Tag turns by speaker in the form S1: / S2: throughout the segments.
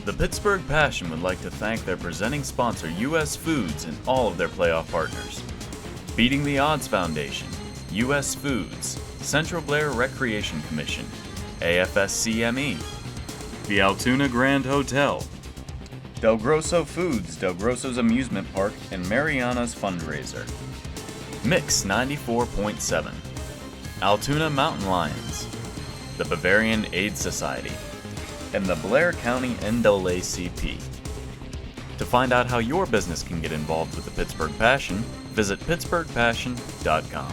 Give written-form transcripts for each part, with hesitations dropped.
S1: The Pittsburgh Passion would like to thank their presenting sponsor US Foods and all of their playoff partners. Beating the Odds Foundation, US Foods, Central Blair Recreation Commission, AFSCME, the Altoona Grand Hotel, Del Grosso Foods, Del Grosso's Amusement Park, and Mariana's Fundraiser. Mix 94.7, Altoona Mountain Lions, the Bavarian Aid Society, and the Blair County NAACP. To find out how your business can get involved with the Pittsburgh Passion, visit pittsburghpassion.com.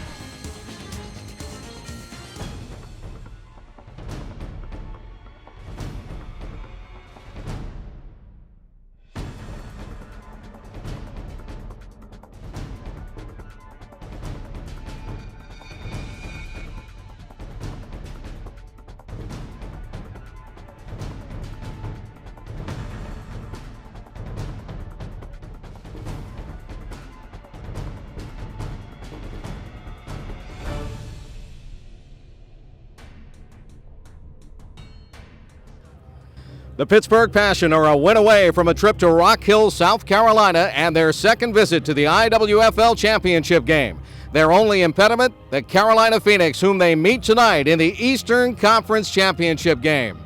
S2: The Pittsburgh Passion are a win away from a trip to Rock Hill, South Carolina, and their second visit to the IWFL Championship game. Their only impediment, the Carolina Phoenix, whom they meet tonight in the Eastern Conference Championship game.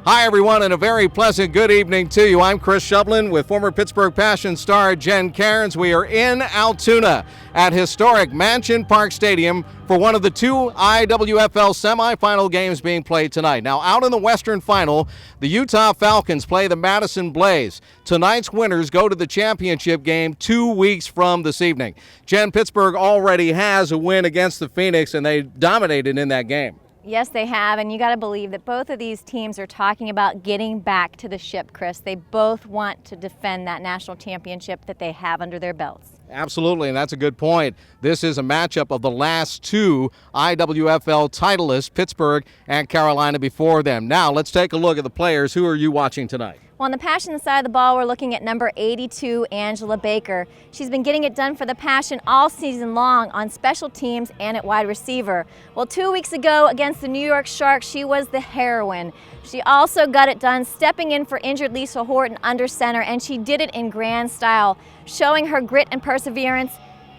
S2: Hi, everyone, and a very pleasant good evening to you. I'm Chris Shublin with former Pittsburgh Passion star Jen Cairns. We are in Altoona at historic Mansion Park Stadium for one of the two IWFL semifinal games being played tonight. Now, out in the Western Final, the Utah Falcons play the Madison Blaze. Tonight's winners go to the championship game 2 weeks from this evening. Jen, Pittsburgh already has a win against the Phoenix, and they dominated in that game.
S3: Yes, they have, and you got to believe that both of these teams are talking about getting back to the ship, Chris. They both want to defend that national championship that they have under their belts.
S2: Absolutely, and that's a good point. This is a matchup of the last two IWFL titleists, Pittsburgh and Carolina before them. Now, let's take a look at the players. Who are you watching tonight?
S3: Well, on the Passion side of the ball, we're looking at number 82, Angela Baker. She's been getting it done for the Passion all season long on special teams and at wide receiver. Well, 2 weeks ago against the New York Sharks, she was the heroine. She also got it done stepping in for injured Lisa Horton under center, and she did it in grand style, showing her grit and perseverance,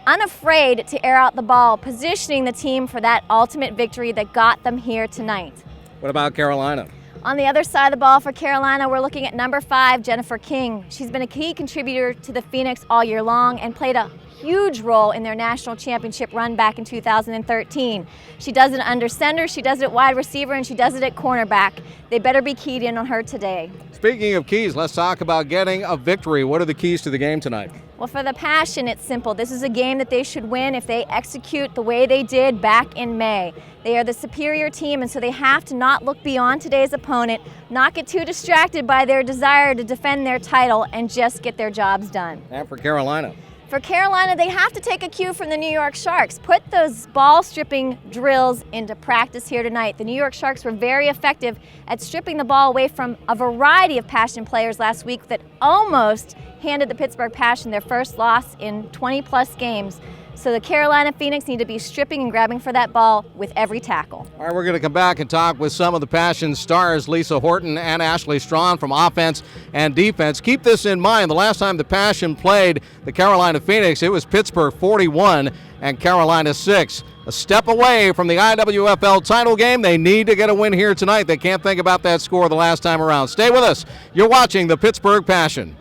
S3: unafraid to air out the ball, positioning the team for that ultimate victory that got them here tonight.
S2: What about Carolina?
S3: On the other side of the ball for Carolina, we're looking at number 5, Jennifer King. She's been a key contributor to the Phoenix all year long and played a huge role in their national championship run back in 2013. She does it under center, she does it at wide receiver, and she does it at cornerback. They better be keyed in on her today.
S2: Speaking of keys, let's talk about getting a victory. What are the keys to the game tonight?
S3: Well, for the Passion, it's simple. This is a game that they should win if they execute the way they did back in May. They are the superior team, and so they have to not look beyond today's opponent, not get too distracted by their desire to defend their title, and just get their jobs done.
S2: And for Carolina?
S3: For Carolina, they have to take a cue from the New York Sharks. Put those ball stripping drills into practice here tonight. The New York Sharks were very effective at stripping the ball away from a variety of Passion players last week that almost handed the Pittsburgh Passion their first loss in 20-plus games. So the Carolina Phoenix need to be stripping and grabbing for that ball with every tackle.
S2: All right, we're going to come back and talk with some of the Passion stars, Lisa Horton and Ashley Strawn from offense and defense. Keep this in mind. The last time the Passion played the Carolina Phoenix, it was Pittsburgh 41 and Carolina 6. A step away from the IWFL title game. They need to get a win here tonight. They can't think about that score the last time around. Stay with us. You're watching the Pittsburgh Passion.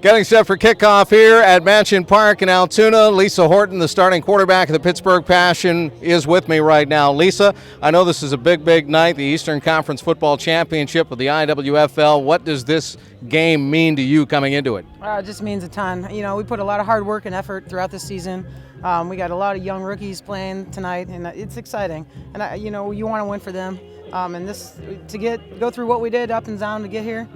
S2: Getting set for kickoff here at Mansion Park in Altoona. Lisa Horton, the starting quarterback of the Pittsburgh Passion, is with me right now. Lisa, I know this is a big night, the Eastern Conference Football Championship of the IWFL. What does this game mean to you coming into it?
S4: It just means a ton. You know, we put a lot of hard work and effort throughout the season. We got a lot of young rookies playing tonight, and it's exciting. And, you want to win for them. And this to go through what we did up and down to get here,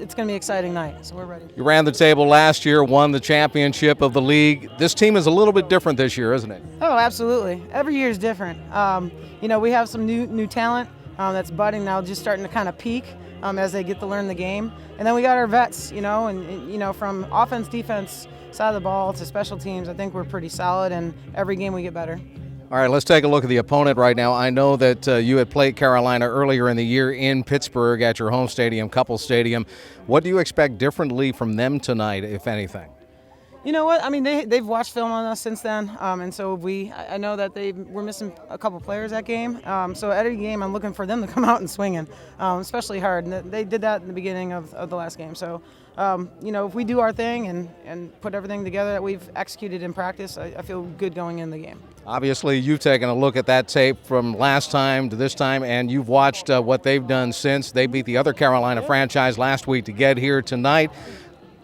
S4: it's going to be an exciting night, so we're ready.
S2: You ran the table last year, won the championship of the league. This team is a little bit different this year, isn't it?
S4: Oh, absolutely. Every year is different. We have some new talent that's budding now, just starting to kind of peak as they get to learn the game. And then we got our vets, and from offense, defense side of the ball to special teams, I think we're pretty solid, and every game we get better.
S2: All right, let's take a look at the opponent right now. I know that you had played Carolina earlier in the year in Pittsburgh at your home stadium, Couple Stadium. What do you expect differently from them tonight, if anything?
S4: You know what? I mean, they've watched film on us since then, and so have we. I know that we're missing a couple players that game. So at every game, I'm looking for them to come out and swinging, especially hard. And they did that in the beginning of the last game. So, if we do our thing and put everything together that we've executed in practice, I feel good going in the game.
S2: Obviously, you've taken a look at that tape from last time to this time, and you've watched what they've done since. They beat the other Carolina franchise last week to get here tonight.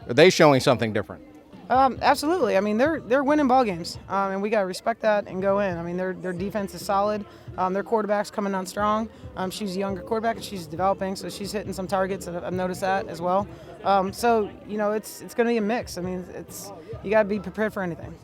S2: Are they showing something different?
S4: Absolutely. I mean, they're winning ball games, and we got to respect that and go in. I mean, their defense is solid. Their quarterback's coming on strong. She's a younger quarterback, and she's developing, so she's hitting some targets. I've noticed that as well. So, it's going to be a mix. I mean, you got to be prepared for anything.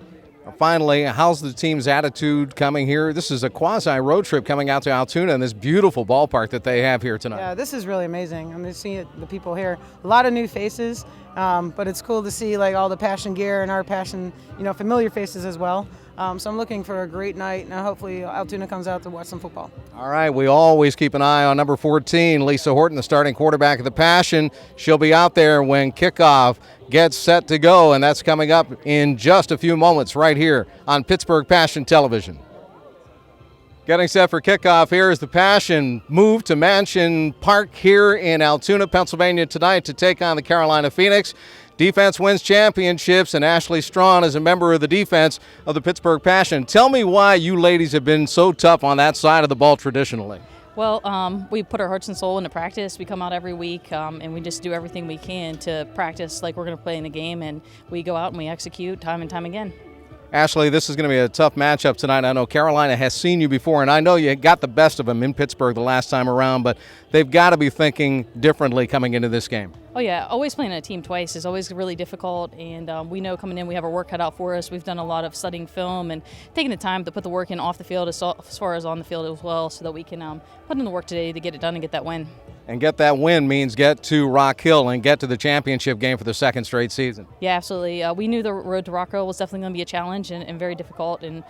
S2: Finally, how's the team's attitude coming here? This is a quasi-road trip coming out to Altoona in this beautiful ballpark that they have here tonight.
S4: Yeah, this is really amazing. I'm just seeing the people here. A lot of new faces, but it's cool to see like all the Passion gear and our Passion, familiar faces as well. So I'm looking for a great night, and hopefully Altoona comes out to watch some football.
S2: All right, we always keep an eye on number 14, Lisa Horton, the starting quarterback of the Passion. She'll be out there when kickoff gets set to go, and that's coming up in just a few moments right here on Pittsburgh Passion Television. Getting set for kickoff here is the Passion move to Mansion Park here in Altoona, Pennsylvania tonight to take on the Carolina Phoenix. Defense wins championships, and Ashley Strawn is a member of the defense of the Pittsburgh Passion. Tell me why you ladies have been so tough on that side of the ball traditionally.
S5: Well, we put our hearts and soul into practice. We come out every week, and we just do everything we can to practice like we're going to play in the game, and we go out and we execute time and time again.
S2: Ashley, this is going to be a tough matchup tonight. I know Carolina has seen you before, and I know you got the best of them in Pittsburgh the last time around, but they've got to be thinking differently coming into this game.
S5: Oh, yeah. Always playing a team twice is always really difficult, and we know coming in we have our work cut out for us. We've done a lot of studying film and taking the time to put the work in off the field as far as on the field as well, so that we can put in the work today to get it done and get that win.
S2: And get that win means get to Rock Hill and get to the championship game for the second straight season.
S5: Yeah, absolutely. We knew the road to Rock Hill was definitely going to be a challenge and very difficult, and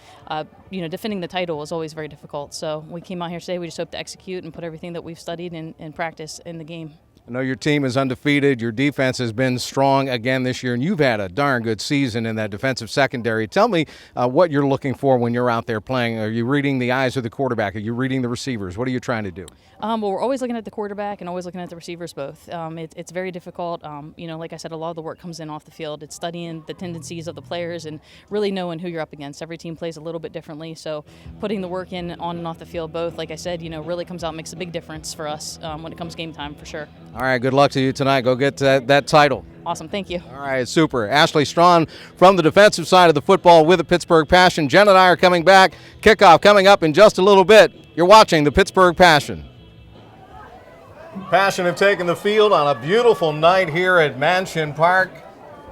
S5: defending the title is always very difficult. So we came out here today. We just hope to execute and put everything that we've studied in practice in the game.
S2: I know your team is undefeated. Your defense has been strong again this year, and you've had a darn good season in that defensive secondary. Tell me what you're looking for when you're out there playing. Are you reading the eyes of the quarterback? Are you reading the receivers? What are you trying to do?
S5: Well, we're always looking at the quarterback and always looking at the receivers both. It's very difficult. Like I said, a lot of the work comes in off the field. It's studying the tendencies of the players and really knowing who you're up against. Every team plays a little bit differently, so putting the work in on and off the field both, like I said, really comes out and makes a big difference for us when it comes game time for sure.
S2: All right, good luck to you tonight. Go get that title.
S5: Awesome, thank you.
S2: All right, super. Ashley Strawn from the defensive side of the football with the Pittsburgh Passion. Jen and I are coming back. Kickoff coming up in just a little bit. You're watching the Pittsburgh Passion. Passion have taken the field on a beautiful night here at Mansion Park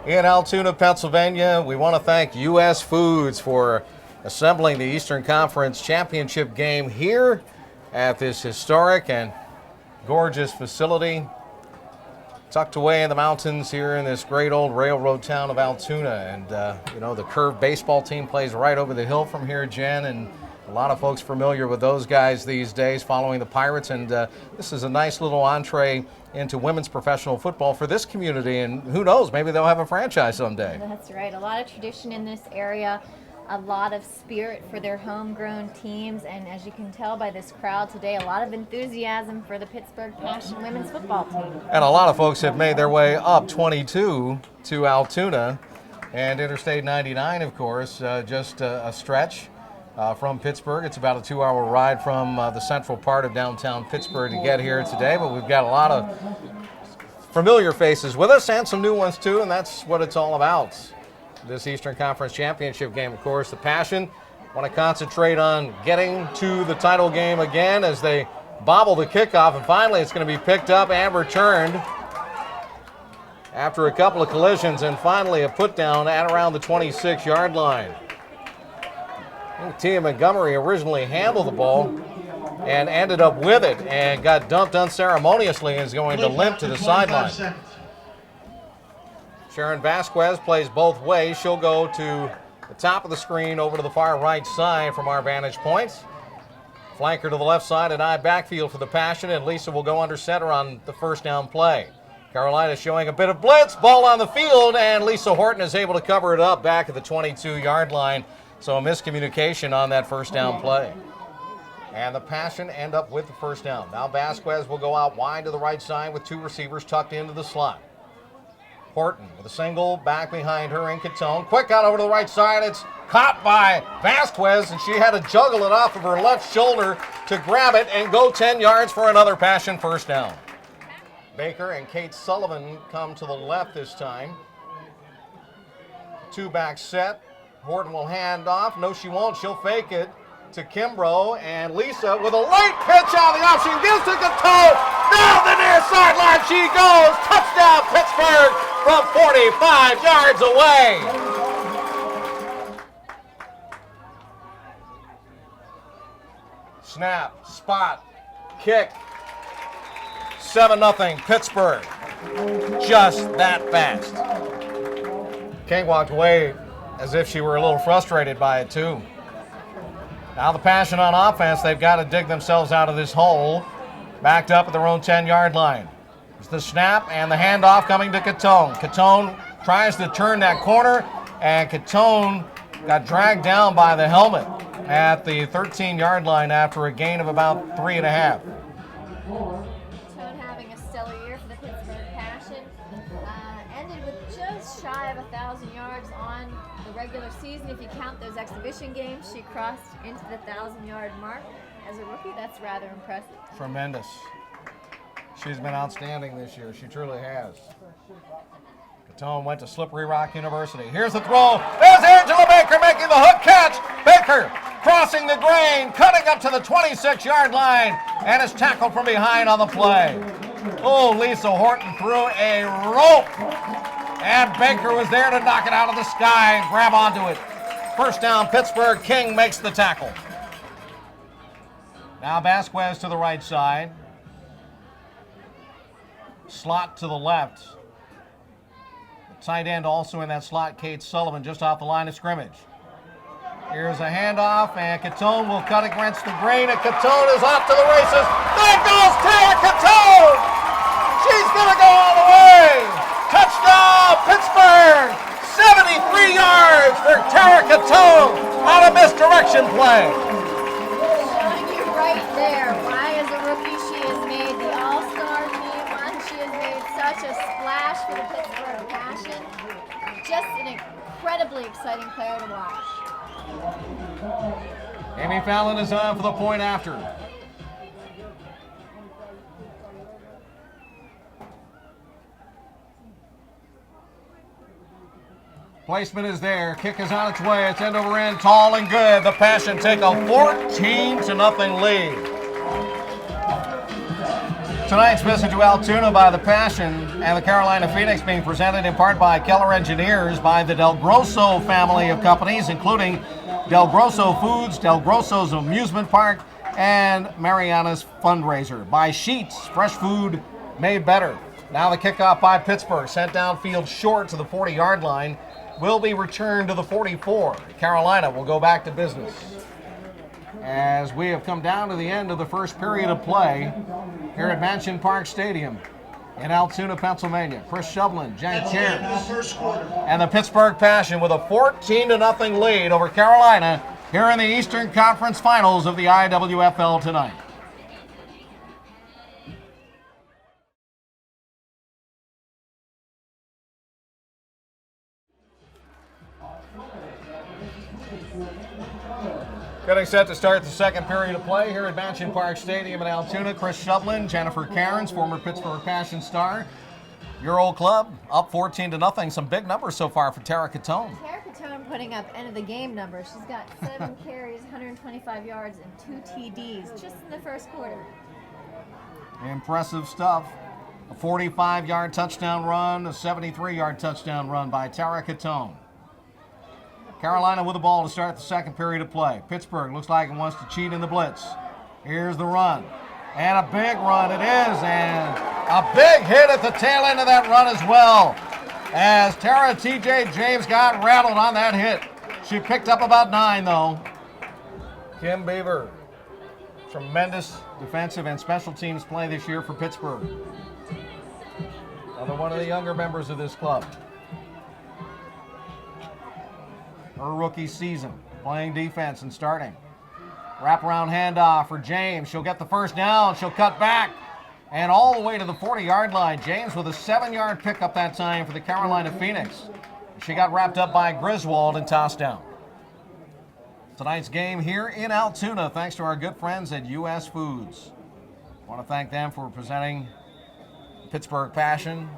S2: in Altoona, Pennsylvania. We want to thank U.S. Foods for assembling the Eastern Conference Championship game here at this historic and gorgeous facility tucked away in the mountains here in this great old railroad town of Altoona. And, the Curve baseball team plays right over the hill from here, Jen, and a lot of folks familiar with those guys these days following the Pirates. And this is a nice little entree into women's professional football for this community. And who knows, maybe they'll have a franchise someday.
S3: That's right. A lot of tradition in this area. A lot of spirit for their homegrown teams, and as you can tell by this crowd today, a lot of enthusiasm for the Pittsburgh Passion women's football team.
S2: And a lot of folks have made their way up 22 to Altoona, and Interstate 99, of course, just a stretch from Pittsburgh. It's about a 2-hour ride from the central part of downtown Pittsburgh to get here today, but we've got a lot of familiar faces with us and some new ones too, and that's what it's all about. This Eastern Conference Championship game, of course, the Passion want to concentrate on getting to the title game again as they bobble the kickoff, and finally it's going to be picked up and returned after a couple of collisions, and finally a put down at around the 26-yard line. Tia Montgomery originally handled the ball and ended up with it and got dumped unceremoniously and is going to limp to the sideline. Sharon Vasquez plays both ways. She'll go to the top of the screen over to the far right side from our vantage points. Flanker to the left side and I backfield for the Passion, and Lisa will go under center on the first down play. Carolina showing a bit of blitz, ball on the field, and Lisa Horton is able to cover it up back at the 22-yard line. So a miscommunication on that first down play. And the Passion end up with the first down. Now Vasquez will go out wide to the right side with 2 receivers tucked into the slot. Horton with a single back behind her in Catone. Quick out over to the right side. It's caught by Vasquez, and she had to juggle it off of her left shoulder to grab it and go 10 yards for another Passion first down. Baker and Kate Sullivan come to the left this time. 2-back set. Horton will hand off. No, she won't. She'll fake it to Kimbrough, and Lisa with a late pitch out of the option gives to Catone. Down the near sideline she goes. Touchdown Pittsburgh from 45 yards away. Snap, spot, kick. 7-0 Pittsburgh. Just that fast. King walked away as if she were a little frustrated by it too. Now the Passion on offense, they've got to dig themselves out of this hole. Backed up at their own 10-yard line. It's the snap and the handoff coming to Catone. Catone tries to turn that corner, and Catone got dragged down by the helmet at the 13-yard line after a gain of about 3.5.
S3: Catone having a stellar year for the Pittsburgh Passion. Ended with just shy of 1,000 yards on the regular season. If you count those exhibition games, she crossed into the 1,000-yard mark. As a rookie, that's rather impressive.
S2: Tremendous. She's been outstanding this year. She truly has. Catone went to Slippery Rock University. Here's the throw. There's Angela Baker making the hook catch. Baker crossing the grain, cutting up to the 26-yard line, and is tackled from behind on the play. Oh, Lisa Horton threw a rope, and Baker was there to knock it out of the sky and grab onto it. First down, Pittsburgh. King makes the tackle. Now Vasquez to the right side. Slot to the left. The tight end also in that slot, Kate Sullivan, just off the line of scrimmage. Here's a handoff, and Catone will cut against the grain, and Catone is off to the races. There goes Tara Catone! She's going to go all the way! Touchdown, Pittsburgh! 73 yards for Tara Catone on a misdirection play.
S3: Right there. Why, as a rookie, she has made the All-Star team. Why she has made such a splash for the Pittsburgh Passion. Just an incredibly exciting player to watch.
S2: Amy Fallon is on for the point after. Placement is there. Kick is on its way. It's end over end, tall and good. The Passion take a 14-0 lead. Tonight's visit to Altoona by the Passion and the Carolina Phoenix being presented in part by Keller Engineers, by the Del Grosso family of companies, including Del Grosso Foods, Del Grosso's Amusement Park, and Mariana's Fundraiser. By Sheets, fresh food made better. Now the kickoff by Pittsburgh, sent downfield short to the 40-yard line, will be returned to the 44. Carolina will go back to business. As we have come down to the end of the first period of play here at Mansion Park Stadium in Altoona, Pennsylvania. Chris Shovlin, Jen Cairns, and the Pittsburgh Passion with a 14-0 lead over Carolina here in the Eastern Conference Finals of the IWFL tonight. Getting set to start the second period of play here at Mansion Park Stadium in Altoona. Chris Shovlin, Jennifer Cairns, former Pittsburgh Passion star. Your old club up 14-0. Some big numbers so far for Tara Catone.
S3: Tara Catone putting up end of the game numbers. She's got 7 carries, 125 yards, and 2 TDs just in the first quarter.
S2: Impressive stuff. A 45-yard touchdown run, a 73-yard touchdown run by Tara Catone. Carolina with the ball to start the second period of play. Pittsburgh looks like it wants to cheat in the blitz. Here's the run. And a big run it is, and a big hit at the tail end of that run as well. As Tara T.J. James got rattled on that hit. She picked up about 9, though. Kim Beaver. Tremendous defensive and special teams play this year for Pittsburgh. Another one of the younger members of this club. Her rookie season, playing defense and starting. Wraparound handoff for James. She'll get the first down. She'll cut back. And all the way to the 40-yard line. James with a 7-yard pickup that time for the Carolina Phoenix. She got wrapped up by Griswold and tossed down. Tonight's game here in Altoona, thanks to our good friends at US Foods. I want to thank them for presenting Pittsburgh Passion.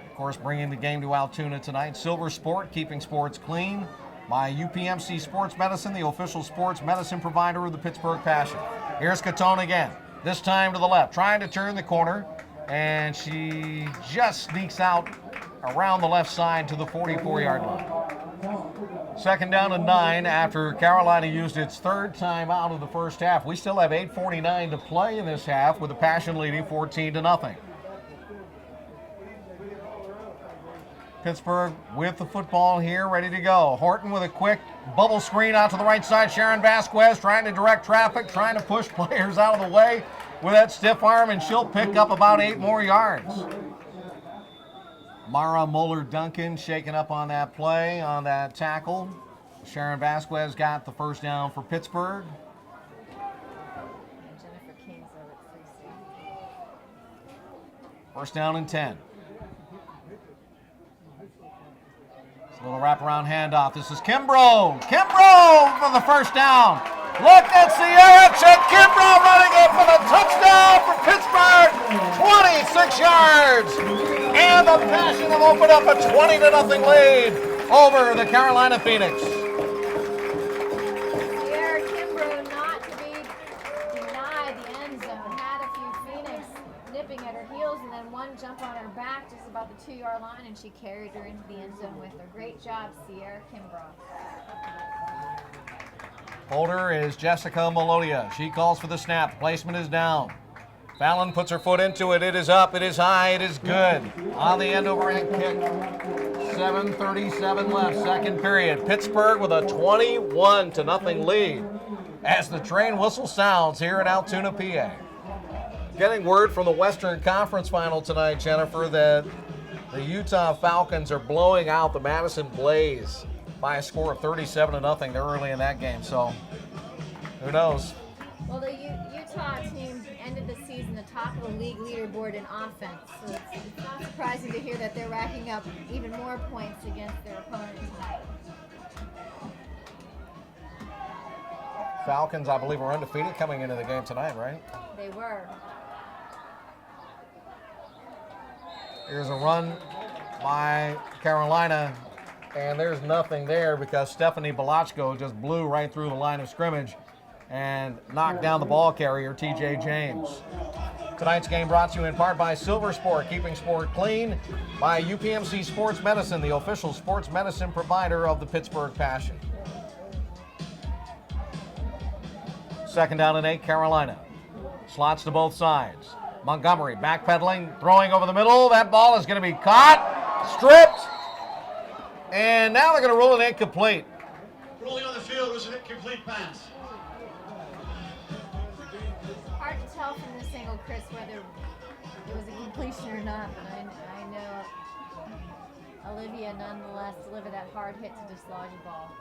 S2: Of course, bringing the game to Altoona tonight. Silver Sport, keeping sports clean. By UPMC Sports Medicine, the official sports medicine provider of the Pittsburgh Passion. Here's Catone again, this time to the left, trying to turn the corner, and she just sneaks out around the left side to the 44-yard line. Second down and 9 after Carolina used its third time out of the first half. We still have 8:49 to play in this half with the Passion leading 14-0. Pittsburgh with the football here, ready to go. Horton with a quick bubble screen out to the right side. Sharon Vasquez trying to direct traffic, trying to push players out of the way with that stiff arm, and she'll pick up about 8 more yards. Mara Moeller-Duncan shaking up on that play, on that tackle. Sharon Vasquez got the first down for Pittsburgh.
S3: Jennifer King's over at 3C.
S2: First down and 10. A little wraparound handoff. This is Kimbrough. Kimbrough for the first down. Look at Sierra Chick Kimbrough running in for the touchdown for Pittsburgh. 26 yards. And the Passion have opened up a 20-0 lead over the Carolina Phoenix.
S3: Sierra Kimbrough not to be denied the end zone. Had a few Phoenix nipping at her heels, and then one jump on her back just about the 2-yard line, and she carried her into the end zone with her. Great job, Sierra Kimbrough.
S2: Holder is Jessica Melodia. She calls for the snap. The placement is down. Fallon puts her foot into it. It is up. It is high. It is good. On the end overhand kick. 7:37 left, second period. Pittsburgh with a 21-0 lead as the train whistle sounds here in Altoona, PA. Getting word from the Western Conference Final tonight, Jennifer, that the Utah Falcons are blowing out the Madison Blaze by a score of 37-0. They're early in that game, so who knows?
S3: Well, the Utah team ended the season atop of the league leaderboard in offense, so it's not surprising to hear that they're racking up even more points against their opponents tonight.
S2: Falcons, I believe, were undefeated coming into the game tonight, right?
S3: They were.
S2: Here's a run by Carolina, and there's nothing there because Stephanie Belachko just blew right through the line of scrimmage and knocked down the ball carrier, TJ James. Tonight's game brought to you in part by Silver Sport, keeping sport clean, by UPMC Sports Medicine, the official sports medicine provider of the Pittsburgh Passion. Second down and 8, Carolina. Slots to both sides. Montgomery backpedaling, throwing over the middle. That ball is going to be caught, stripped, and now they're going to rule it incomplete.
S6: Ruling on the field was an incomplete pass.
S3: Hard to tell from this angle, Chris, whether it was a completion or not, but I know Olivia nonetheless delivered that hard hit to dislodge the ball.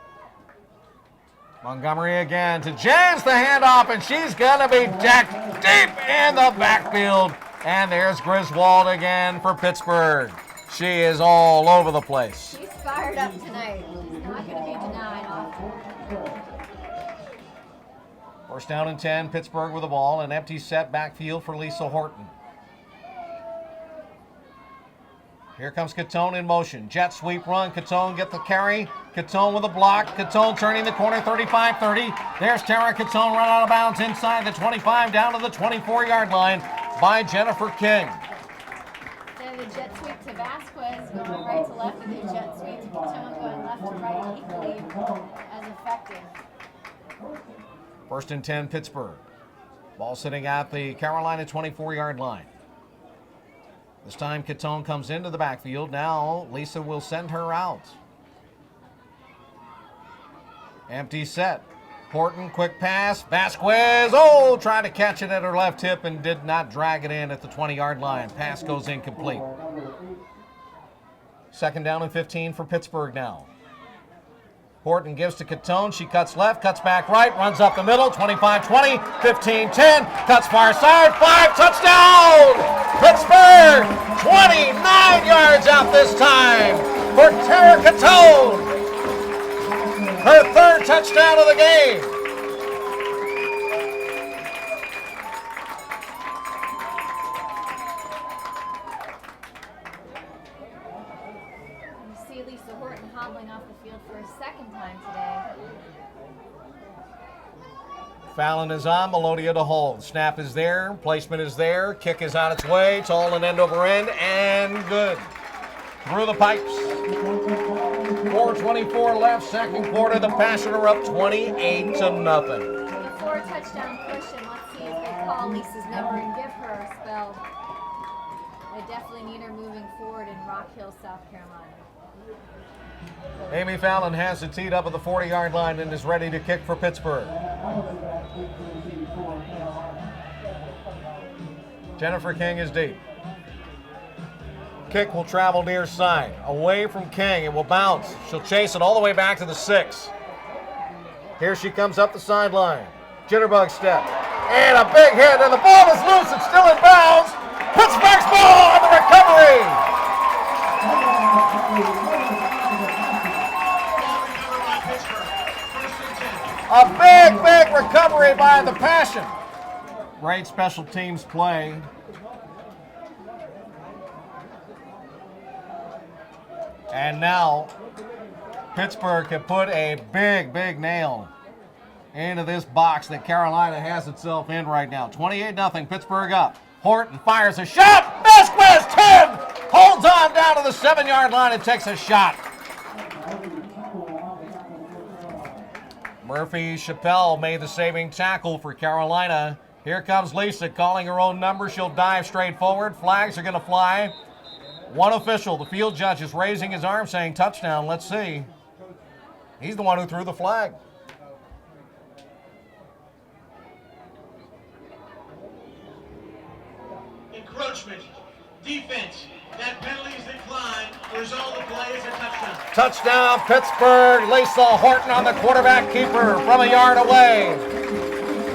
S2: Montgomery again to James, the handoff, and she's going to be decked deep in the backfield. And there's Griswold again for Pittsburgh. She is all over the place.
S3: She's fired up tonight. She's not going to be denied often.
S2: First down and 10, Pittsburgh with the ball. An empty set backfield for Lisa Horton. Here comes Catone in motion. Jet sweep run. Catone get the carry. Catone with a block. Catone turning the corner, 35-30. There's Tara Catone run out of bounds inside the 25 down to the 24-yard line by Jennifer King.
S3: Then the jet sweep to Vasquez going right to left, and the jet sweep to Catone going left to right, equally as effective.
S2: First and 10, Pittsburgh. Ball sitting at the Carolina 24-yard line. This time Catone comes into the backfield. Now Lisa will send her out. Empty set. Horton, quick pass. Vasquez, trying to catch it at her left hip and did not drag it in at the 20-yard line. Pass goes incomplete. 2nd down and 15 for Pittsburgh now. Horton gives to Catone. She cuts left, cuts back right, runs up the middle. 25-20, 15-10, cuts far side, 5, touchdown! Pittsburgh, 29 yards out this time for Tara Catone. Her 3rd touchdown of the game.
S3: You see Lisa Horton hobbling off the field for a 2nd time today.
S2: Fallon is on, Melodia to hold. Snap is there, placement is there, kick is on its way, it's all an end over end, and good. Through the pipes. 4:24 left, 2nd quarter. The Passion are up 28-0.
S3: Before a touchdown push, and let's see if they call Lisa's number and give her a spell. They definitely need her moving forward in Rock Hill, South Carolina.
S2: Amy Fallon has it teed up at the 40-yard line and is ready to kick for Pittsburgh. Jennifer King is deep. Kick will travel near side. Away from King. It will bounce. She'll chase it all the way back to the 6. Here she comes up the sideline. Jitterbug step. And a big hit, and the ball is loose. It's still in bounds. Pittsburgh's ball on the recovery. A big recovery by the Passion. Great special teams play. And now, Pittsburgh can put a big nail into this box that Carolina has itself in right now. 28-0, Pittsburgh up. Horton fires a shot. Vasquez, 10, holds on down to the 7-yard line and takes a shot. Murphy Chappelle made the saving tackle for Carolina. Here comes Lisa calling her own number. She'll dive straight forward. Flags are going to fly. One official, the field judge, is raising his arm saying touchdown. Let's see. He's the one who threw the flag.
S6: Encroachment. Defense. That penalty is declined. Result of play is a touchdown.
S2: Touchdown, Pittsburgh. Lisa Horton on the quarterback keeper from a yard away.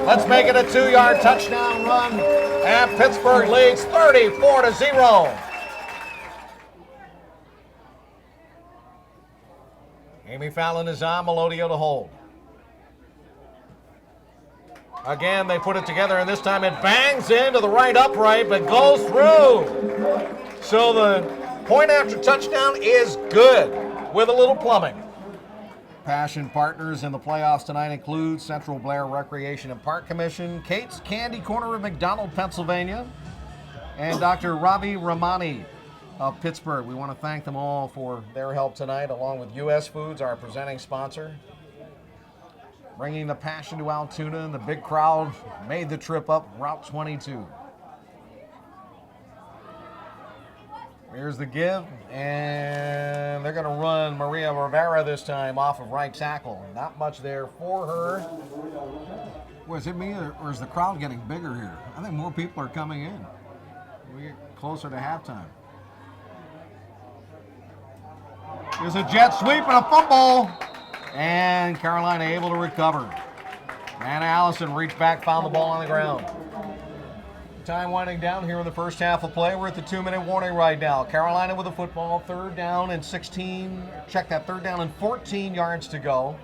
S2: Let's make it a 2-yard touchdown run. And Pittsburgh leads 34-0. Amy Fallon is on, Melodio to hold. Again, they put it together, and this time it bangs into the right upright, but goes through. So the point after touchdown is good with a little plumbing. Passion partners in the playoffs tonight include Central Blair Recreation and Park Commission, Kate's Candy Corner of McDonald, Pennsylvania, and Dr. Ravi Ramani of Pittsburgh. We want to thank them all for their help tonight, along with U.S. Foods, our presenting sponsor, bringing the Passion to Altoona, and the big crowd made the trip up Route 22. Here's the give, and they're going to run Maria Rivera this time off of right tackle. Not much there for her. Well, is it me, or is the crowd getting bigger here? I think more people are coming in. We get closer to halftime. There's a jet sweep and a fumble, and Carolina able to recover. Anna Allison reached back, found the ball on the ground. Time winding down here in the first half of play. We're at the 2-minute warning right now. Carolina with the football, 3rd down and 16. Check that, 3rd down and 14 yards to go.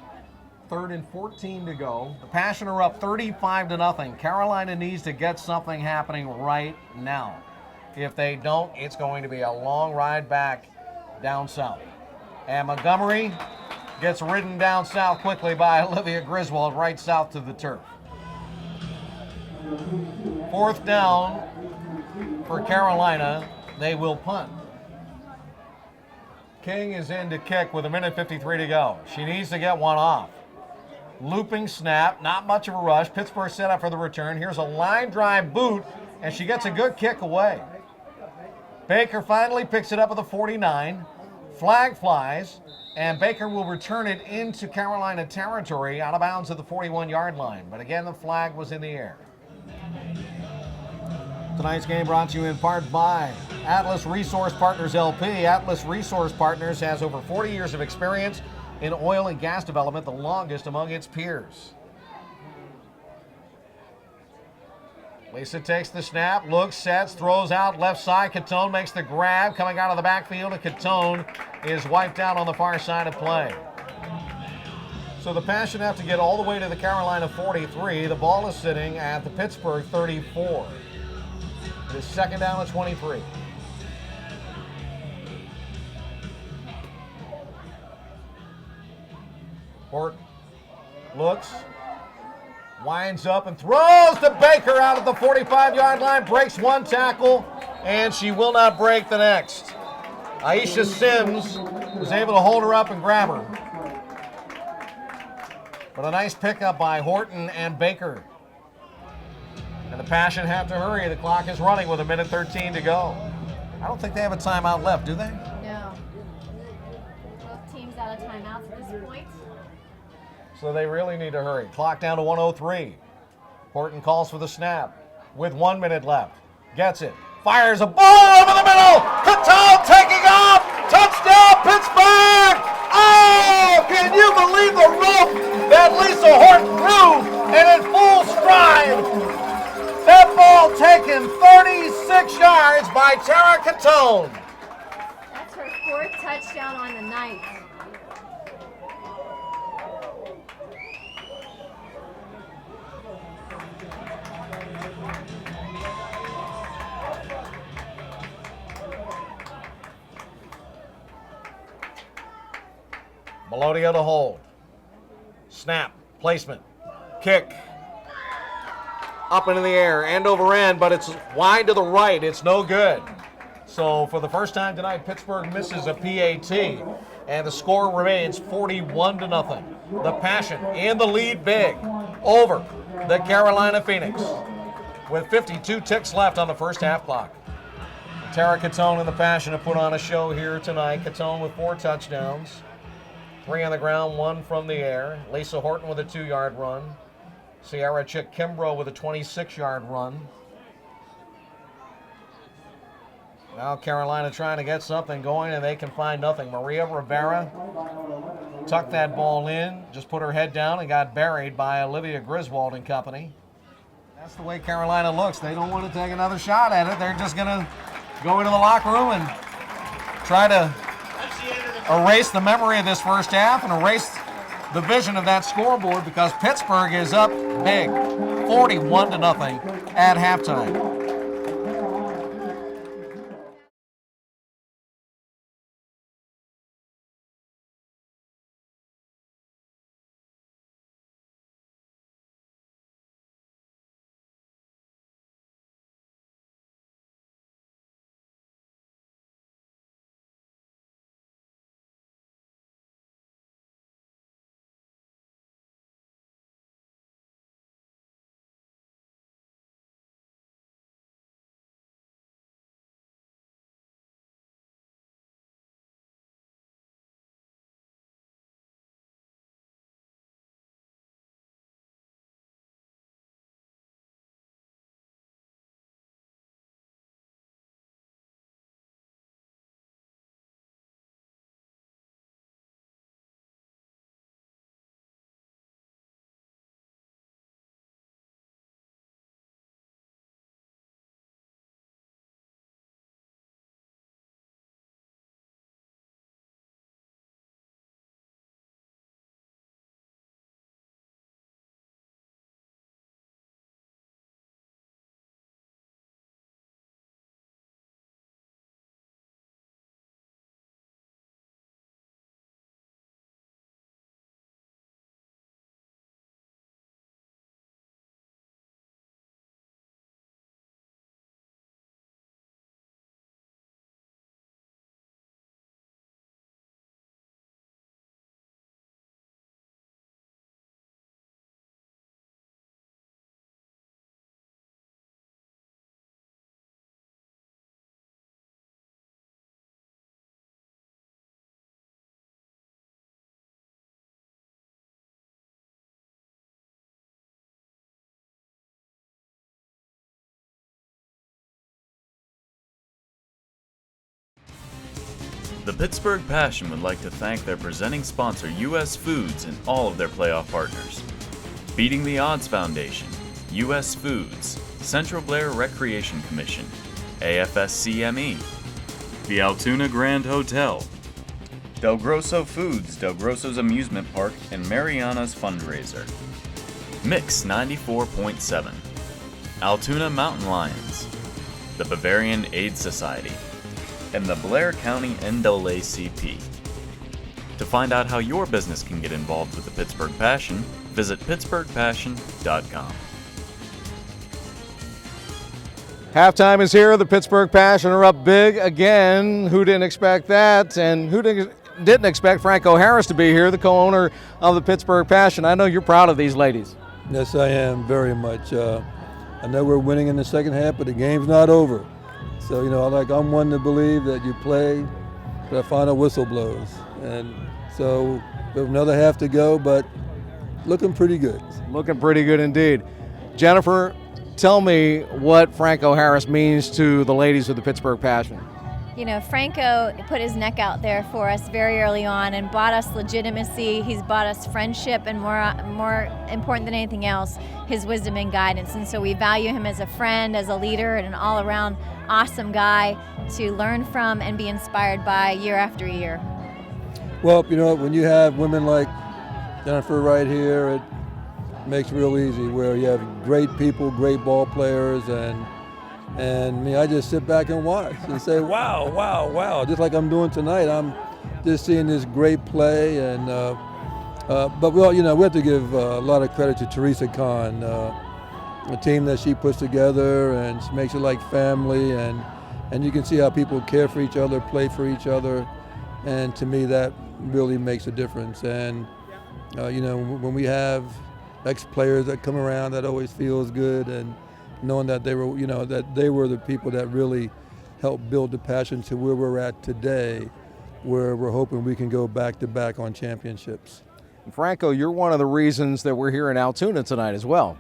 S2: 3rd and 14 to go. The Passion are up 35-0. Carolina needs to get something happening right now. If they don't, it's going to be a long ride back down south. And Montgomery gets ridden down south quickly by Olivia Griswold right south to the turf. 4th down for Carolina. They will punt. King is in to kick with 1:53 to go. She needs to get one off. Looping snap, not much of a rush. Pittsburgh set up for the return. Here's a line drive boot, and she gets a good kick away. Baker finally picks it up at the 49. Flag flies, and Baker will return it into Carolina territory out of bounds at the 41-yard line. But again, the flag was in the air. Tonight's game brought to you in part by Atlas Resource Partners LP. Atlas Resource Partners has over 40 years of experience in oil and gas development, the longest among its peers. Lisa takes the snap, looks, sets, throws out left side. Catone makes the grab, coming out of the backfield, and Catone is wiped out on the far side of play. So the Pass should have to get all the way to the Carolina 43. The ball is sitting at the Pittsburgh 34. It is second down at 23. Horton looks, winds up and throws to Baker out at the 45-yard line, breaks one tackle, and she will not break the next. Aisha Sims was able to hold her up and grab her. But a nice pickup by Horton and Baker. And the Passion have to hurry. The clock is running with 1:13 to go. I don't think they have a timeout left, do they?
S3: No. Both teams out of timeouts at this point.
S2: So they really need to hurry. Clock down to 1:03. Horton calls for the snap with 1 minute left. Gets it. Fires a ball over the middle. Catal taking off. Touchdown, Pittsburgh! Oh, can you believe the rope that Lisa Horton threw? And in full stride. That ball taken 36 yards by Tara Catone.
S3: That's her fourth touchdown on the night.
S2: Melodia to hold. Snap, placement, kick. Up into the air, end over end, but it's wide to the right. It's no good. So for the first time tonight, Pittsburgh misses a PAT, and the score remains 41-0. The Passion in the lead big over the Carolina Phoenix with 52 ticks left on the first half clock. Tara Catone and the Passion have put on a show here tonight. Catone with 4 touchdowns, 3 on the ground, 1 from the air. Lisa Horton with a 2-yard run. Sierra Chick Kimbrough with a 26-yard run. Now Carolina trying to get something going, and they can find nothing. Maria Rivera tucked that ball in, just put her head down and got buried by Olivia Griswold and company. That's the way Carolina looks. They don't want to take another shot at it. They're just going to go into the locker room and try to erase the memory of this first half and erase the vision of that scoreboard, because Pittsburgh is up big, 41-0 at halftime.
S1: The Pittsburgh Passion would like to thank their presenting sponsor US Foods and all of their playoff partners. Beating the Odds Foundation, US Foods, Central Blair Recreation Commission, AFSCME, the Altoona Grand Hotel, Del Grosso Foods, Del Grosso's Amusement Park, and Mariana's Fundraiser. Mix 94.7, Altoona Mountain Lions, the Bavarian Aid Society, and the Blair County NAACP. To find out how your business can get involved with the Pittsburgh Passion, visit pittsburghpassion.com.
S2: Halftime is here. The Pittsburgh Passion are up big again. Who didn't expect that? And who didn't expect Franco Harris to be here, the co-owner of the Pittsburgh Passion? I know you're proud of these ladies.
S7: Yes, I am very much. I know we're winning in the second half, but the game's not over. So, I'm one to believe that you play, the final whistle blows. And so we have another half to go, but looking pretty good.
S2: Looking pretty good indeed. Jennifer, tell me what Franco Harris means to the ladies of the Pittsburgh Passion.
S3: You know, Franco put his neck out there for us very early on and bought us legitimacy. He's bought us friendship and more important than anything else, his wisdom and guidance. And so we value him as a friend, as a leader, and an all-around awesome guy to learn from and be inspired by year after year.
S7: Well, when you have women like Jennifer right here, it makes it real easy where you have great people, great ball players, and I just sit back and watch and say, wow, wow, wow. Just like I'm doing tonight, I'm just seeing this great play. And but we have to give a lot of credit to Teresa Khan, the team that she puts together, and she makes it like family. And you can see how people care for each other, play for each other. And to me, that really makes a difference. And when we have ex-players that come around, that always feels good. And knowing that they were the people that really helped build the Passion to where we're at today, where we're hoping we can go back to back on championships.
S2: Franco, you're one of the reasons that we're here in Altoona tonight as well.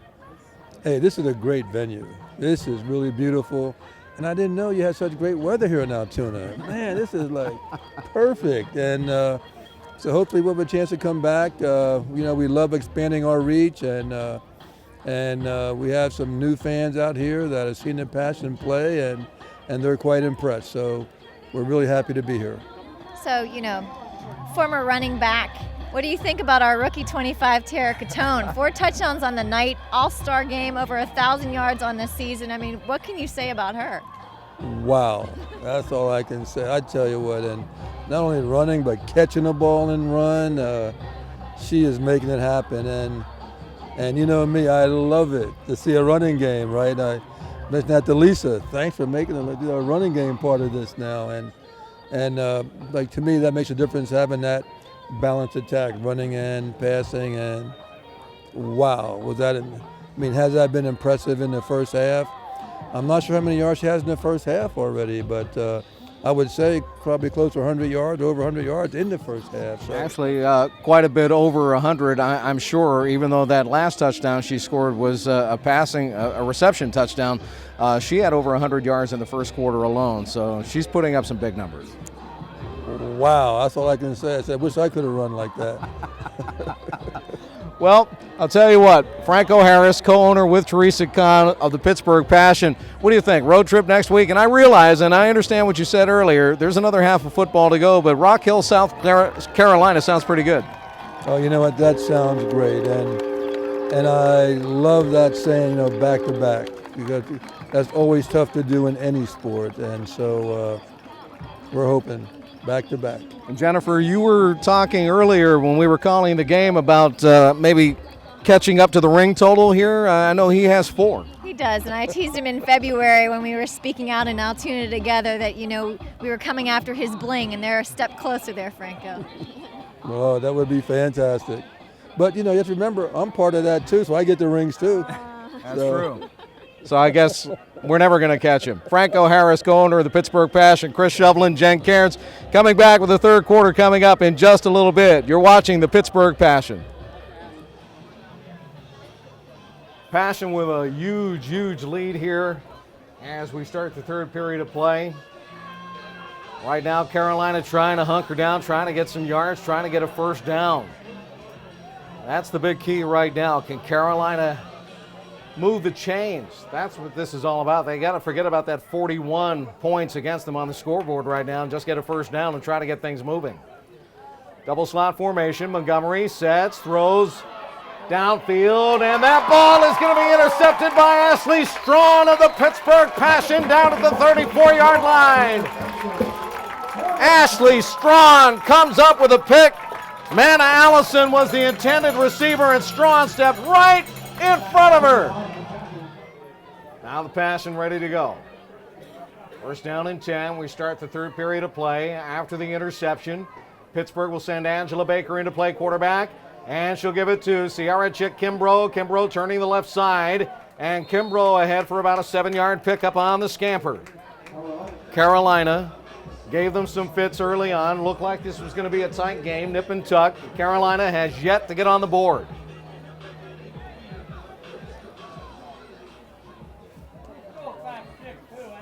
S7: Hey, this is a great venue. This is really beautiful. And I didn't know you had such great weather here in Altoona. Man, this is like perfect. And so hopefully we'll have a chance to come back. We love expanding our reach, and we have some new fans out here that have seen the Passion play, and they're quite impressed. So we're really happy to be here.
S3: So, former running back, what do you think about our rookie 25, Tara Catone? 4 touchdowns on the night, all-star game, over 1,000 yards on the season. I mean, what can you say about her?
S7: Wow, that's all I can say. I tell you what, and not only running, but catching the ball and run, she is making it happen. And you know me, I love it to see a running game, right? I mentioned that to Lisa. Thanks for making a running game part of this now. And to me, that makes a difference, having that balanced attack, running and passing. And wow, has that been impressive in the first half? I'm not sure how many yards she has in the first half already, but I would say probably close to 100 yards, over 100 yards in the first half. So.
S2: Actually, quite a bit over 100, I'm sure, even though that last touchdown she scored was a reception touchdown. She had over 100 yards in the first quarter alone, so she's putting up some big numbers.
S7: Wow, that's all I can say. I wish I could have run like that.
S2: Well, I'll tell you what, Franco Harris, co-owner with Teresa Khan of the Pittsburgh Passion. What do you think? Road trip next week? And I realize, and I understand what you said earlier, there's another half of football to go, but Rock Hill, South Carolina sounds pretty good.
S7: Oh, you know what? That sounds great. And I love that saying, back to back, because that's always tough to do in any sport. And so we're hoping back to back.
S2: And Jennifer, you were talking earlier when we were calling the game about maybe catching up to the ring total here. I know he has 4.
S3: He does, and I teased him in February when we were speaking out in Altoona together that, we were coming after his bling, and they're a step closer there, Franco.
S7: Oh, that would be fantastic. But, you have to remember, I'm part of that too, so I get the rings too.
S2: That's true. So I guess we're never going to catch him. Franco Harris, co-owner of the Pittsburgh Passion, Chris Shovelin, Jen Cairns, coming back with the third quarter coming up in just a little bit. You're watching the Pittsburgh Passion. Passion with a huge lead here as we start the third period of play. Right now, Carolina trying to hunker down, trying to get some yards, trying to get a first down. That's the big key right now. Can Carolina move the chains? That's what this is all about. They got to forget about that 41 points against them on the scoreboard right now and just get a first down and try to get things moving. Double slot formation. Montgomery sets, throws downfield, and that ball is going to be intercepted by Ashley Strawn of the Pittsburgh Passion down at the 34-yard line. Ashley Strawn comes up with a pick. Manna Allison was the intended receiver, and Strawn stepped right in front of her. Now the Passion ready to go. First down and 10. We start the third period of play. After the interception, Pittsburgh will send Angela Baker into play quarterback, and she'll give it to Sierra Chick Kimbrough. Kimbrough turning the left side, and Kimbrough ahead for about a 7-yard pickup on the scamper. Carolina gave them some fits early on. Looked like this was going to be a tight game, nip and tuck. Carolina has yet to get on the board.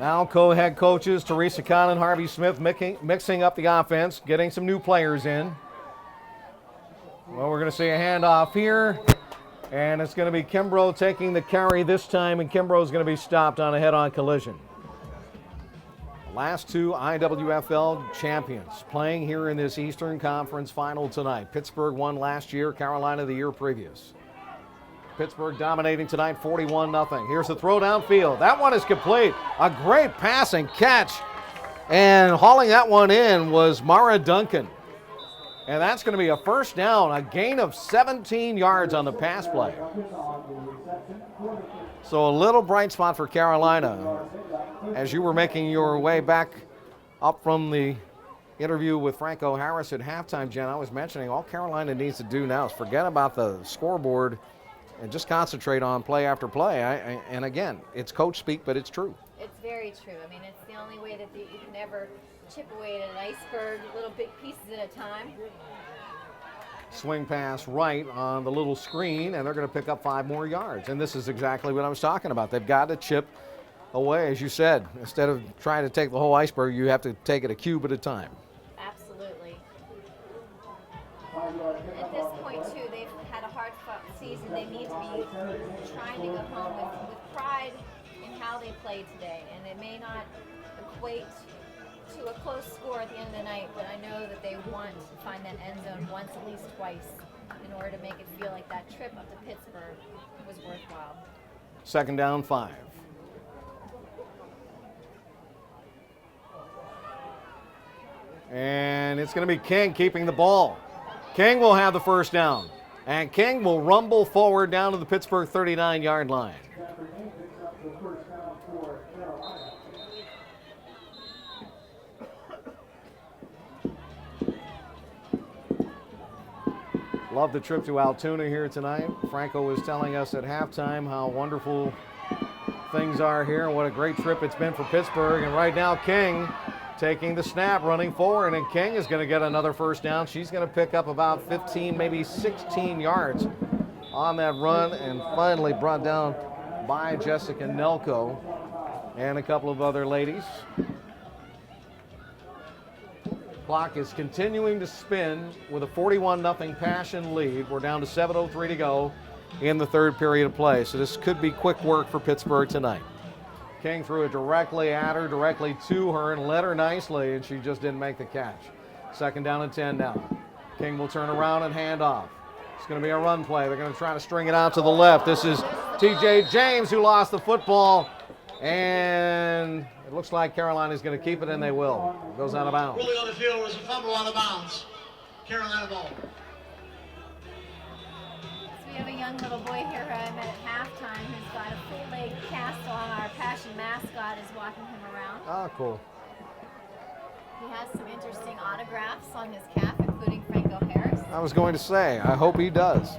S2: Now co-head coaches Teresa Kahn and Harvey Smith mixing up the offense, getting some new players in. Well, we're going to see a handoff here, and it's going to be Kimbrough taking the carry this time, and Kimbrough is going to be stopped on a head-on collision. The last two IWFL champions playing here in this Eastern Conference final tonight. Pittsburgh won last year, Carolina the year previous. Pittsburgh dominating tonight 41-0. Here's the throw downfield. That one is complete. A great passing catch. And hauling that one in was Mara Duncan. And that's going to be a first down, a gain of 17 yards on the pass play. So a little bright spot for Carolina. As you were making your way back up from the interview with Franco Harris at halftime, Jen, I was mentioning all Carolina needs to do now is forget about the scoreboard and just concentrate on play after play. And again, it's coach speak, but it's true.
S3: It's very true. I mean, it's the only way that you can ever chip away at an iceberg, little big pieces at a time.
S2: Swing pass right on the little screen, and they're going to pick up 5 more yards. And this is exactly what I was talking about. They've got to chip away, as you said. Instead of trying to take the whole iceberg, you have to take it a cube at a time.
S3: Absolutely. At this point, too, they've had a hard-fought season. They need to be trying to go home with pride in how they played today. And it may not equate to a close score at the end of the night, but I know that they want to find that end zone once, at least twice, in order to make it feel like that trip up to Pittsburgh was worthwhile.
S2: Second down, 5. And it's going to be King keeping the ball. King will have the first down. And King will rumble forward down to the Pittsburgh 39-yard line. Love the trip to Altoona here tonight. Franco was telling us at halftime how wonderful things are here and what a great trip it's been for Pittsburgh. And right now, King taking the snap, running forward, and King is going to get another first down. She's going to pick up about 15, maybe 16 yards on that run, and finally brought down by Jessica Nelko and a couple of other ladies. Clock is continuing to spin with a 41-0 Passion lead. We're down to 7:03 to go in the third period of play, so this could be quick work for Pittsburgh tonight. King threw it directly at her, directly to her, and led her nicely, and she just didn't make the catch. Second down and 10 now. King will turn around and hand off. It's going to be a run play. They're going to try to string it out to the left. This is T.J. James who lost the football, and it looks like Carolina's going to keep it, and they will. It goes out of bounds.
S6: Really on the field was a fumble out of bounds. Carolina ball.
S3: We have a young little boy here who I met at halftime who's got a full leg cast on. Our Passion mascot is walking him around.
S2: Oh, cool.
S3: He has some interesting autographs on his calf, including Franco Harris.
S2: I was going to say, I hope he does.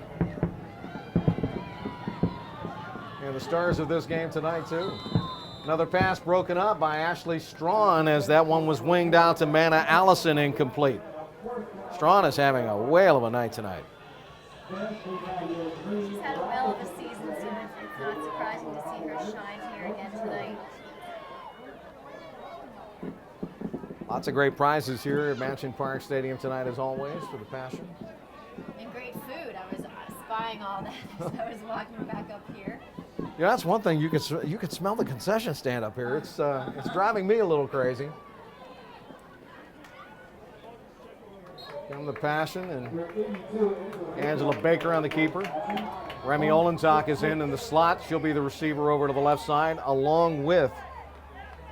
S2: And the stars of this game tonight, too. Another pass broken up by Ashley Strawn as that one was winged out to Manna Allison, incomplete. Strawn is having a whale of a night tonight.
S3: She's had a whale of a season, so it's not surprising to see her shine here again tonight.
S2: Lots of great prizes here at Mansion Park Stadium tonight, as always, for the Passion.
S3: And great food. I was spying all that as I was walking back up here.
S2: Yeah, that's one thing. You could smell the concession stand up here. It's driving me a little crazy. Come the Passion and Angela Baker on the keeper. Remy Olentak is in the slot. She'll be the receiver over to the left side, along with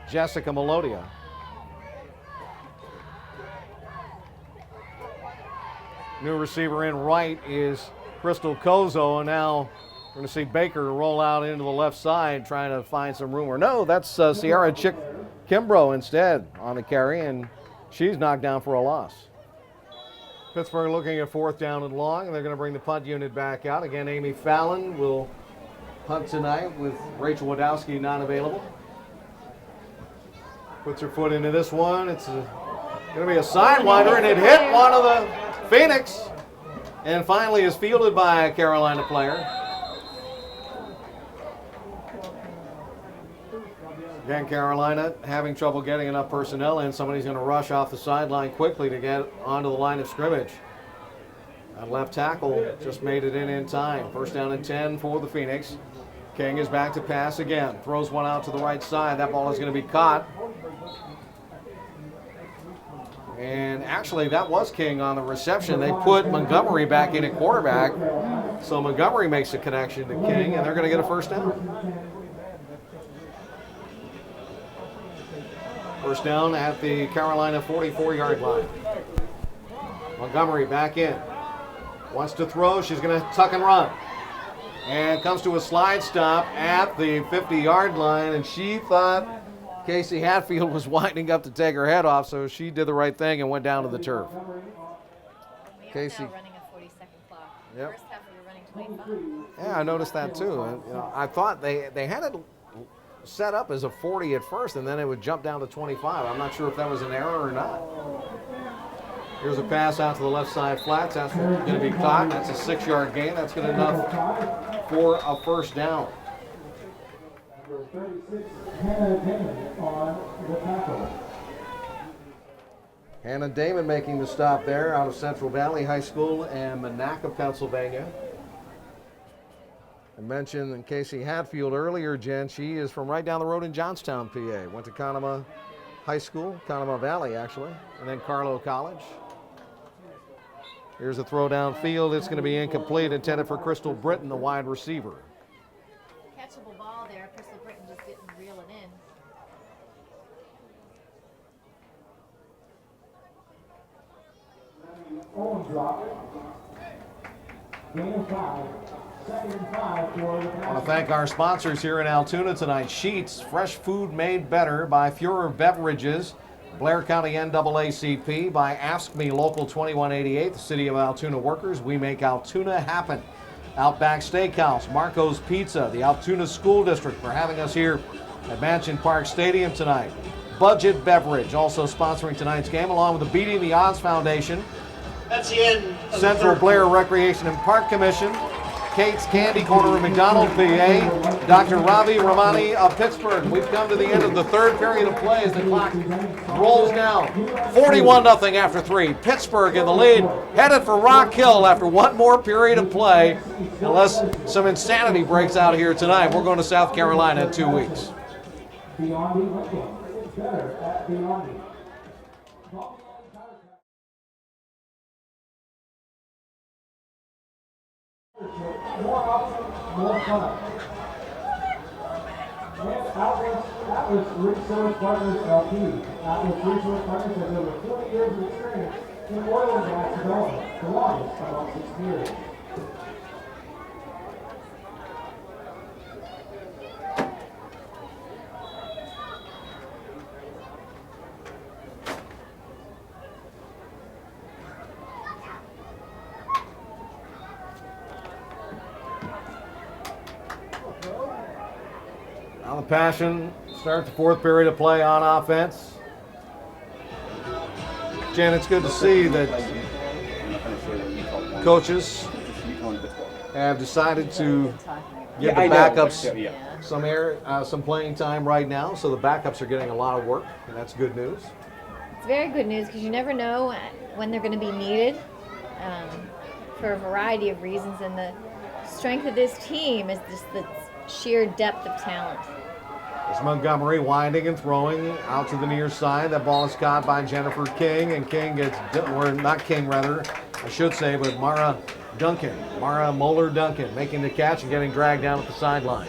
S2: Jessica Melodia. New receiver in right is Crystal Kozo, and now we're going to see Baker roll out into the left side trying to find some room. Or no, that's Sierra Chick Kimbrough instead on the carry, and she's knocked down for a loss. Pittsburgh looking at 4th down and long, and they're going to bring the punt unit back out. Again, Amy Fallon will punt tonight with Rachel Wadowski not available. Puts her foot into this one. It's going to be a sidewinder, and it hit one of the Phoenix, and finally is fielded by a Carolina player. Again, Carolina having trouble getting enough personnel in. Somebody's going to rush off the sideline quickly to get onto the line of scrimmage. That left tackle just made it in time. 1st down and 10 for the Phoenix. King is back to pass again. Throws one out to the right side. That ball is going to be caught. And actually, that was King on the reception. They put Montgomery back in at quarterback. So Montgomery makes a connection to King, and they're going to get a 1st down. 1st down at the Carolina 44-yard line. Montgomery back in. Wants to throw. She's going to tuck and run. And comes to a slide stop at the 50-yard line, and she thought Casey Hatfield was winding up to take her head off, so she did the right thing and went down to the turf. Casey.
S3: Now running a 40-second clock.
S2: Yep.
S3: First half we were running 25.
S2: Yeah, I noticed that too. And, I thought they had it set up as a 40 at first, and then it would jump down to 25. I'm not sure if that was an error or not. Here's a pass out to the left side flats. That's going to be caught. That's a 6-yard gain. That's good enough for a 1st down. Hannah Damon making the stop there out of Central Valley High School in Monaca, Pennsylvania. I mentioned Casey Hatfield earlier, Jen. She is from right down the road in Johnstown, PA. Went to Conemaugh High School, Conemaugh Valley actually, and then Carlow College. Here's a throw downfield. It's going to be incomplete, intended for Crystal Britton, the wide receiver.
S3: Catchable ball there. Crystal Britton just didn't reel it in. I want to thank our sponsors here in Altoona tonight. Sheets, fresh food made better by Fuhrer Beverages, Blair County NAACP, by Ask Me Local 2188, the City of Altoona Workers. We make Altoona happen. Outback Steakhouse, Marco's Pizza, the Altoona School District for having us here at Mansion Park Stadium tonight. Budget Beverage also sponsoring tonight's game, along with the Beating the Odds Foundation.
S6: That's the end of
S2: Central
S6: the
S2: Blair Recreation and Park Commission, Kate's Candy Corner in McDonald, PA, Dr. Ravi Ramani of Pittsburgh. We've come to the end of the 3rd period of play as the clock rolls down. 41-0 after 3. Pittsburgh in the lead, headed for Rock Hill after one more period of play. Unless some insanity breaks out here tonight, we're going to South Carolina in 2 weeks.
S8: More options, more fun. And Atlas Resource Partners LP. Atlas Resource Partners has over 40 years of experience in oil and gas development, the longest amongst its peers.
S2: Now the Passion start the 4th period of play on offense. Jen, it's good to see that coaches have decided to give the backups some playing time right now, so the backups are getting a lot of work, and that's good news.
S3: It's very good news because you never know when they're going to be needed for a variety of reasons. And the strength of this team is just the sheer depth of talent.
S2: It's Montgomery winding and throwing out to the near side. That ball is caught by Jennifer King, and King gets, or not King rather, I should say, but Mara Moeller-Duncan making the catch and getting dragged down at the sideline.